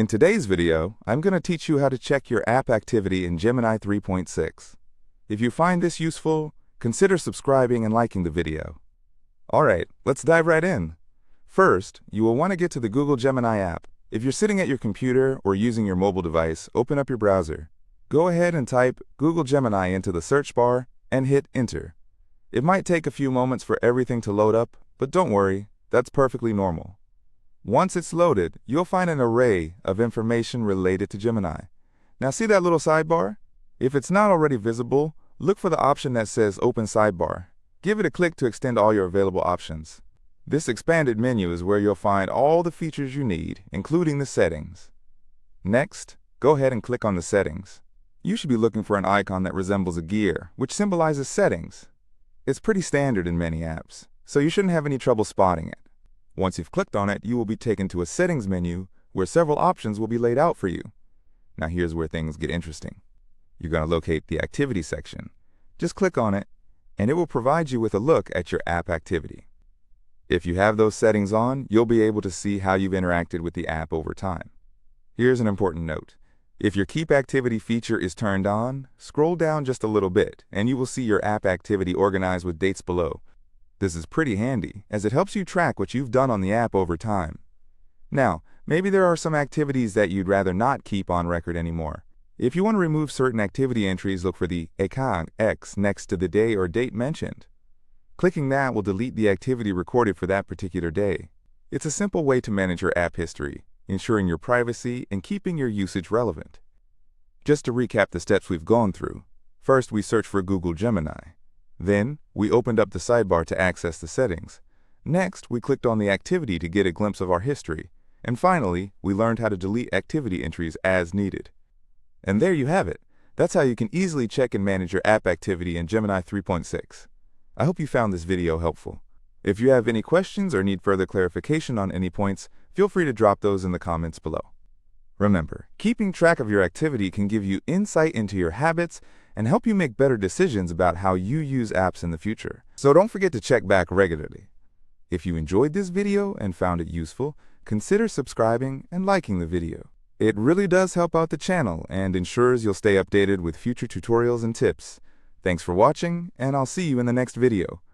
In today's video, I'm going to teach you how to check your app activity in Gemini 3.6. If you find this useful, consider subscribing and liking the video. Alright, let's dive right in. First, you will want to get to the Google Gemini app. If you're sitting at your computer or using your mobile device, open up your browser. Go ahead and type Google Gemini into the search bar and hit Enter. It might take a few moments for everything to load up, but don't worry, that's perfectly normal. Once it's loaded, you'll find an array of information related to Gemini. Now see that little sidebar? If it's not already visible, look for the option that says Open Sidebar. Give it a click to extend all your available options. This expanded menu is where you'll find all the features you need, including the settings. Next, go ahead and click on the settings. You should be looking for an icon that resembles a gear, which symbolizes settings. It's pretty standard in many apps, so you shouldn't have any trouble spotting it. Once you've clicked on it, you will be taken to a settings menu where several options will be laid out for you. Now here's where things get interesting. You're going to locate the activity section. Just click on it, and it will provide you with a look at your app activity. If you have those settings on, you'll be able to see how you've interacted with the app over time. Here's an important note. If your Keep Activity feature is turned on, scroll down just a little bit, and you will see your app activity organized with dates below. This is pretty handy, as it helps you track what you've done on the app over time. Now, maybe there are some activities that you'd rather not keep on record anymore. If you want to remove certain activity entries, look for the icon X next to the day or date mentioned. Clicking that will delete the activity recorded for that particular day. It's a simple way to manage your app history, ensuring your privacy and keeping your usage relevant. Just to recap the steps we've gone through, first we searched for Google Gemini. Then, we opened up the sidebar to access the settings. Next, we clicked on the activity to get a glimpse of our history. And finally, we learned how to delete activity entries as needed. And there you have it. That's how you can easily check and manage your app activity in Gemini 3.6. I hope you found this video helpful. If you have any questions or need further clarification on any points, feel free to drop those in the comments below. Remember, keeping track of your activity can give you insight into your habits and help you make better decisions about how you use apps in the future. So don't forget to check back regularly. If you enjoyed this video and found it useful, consider subscribing and liking the video. It really does help out the channel and ensures you'll stay updated with future tutorials and tips. Thanks for watching, and I'll see you in the next video.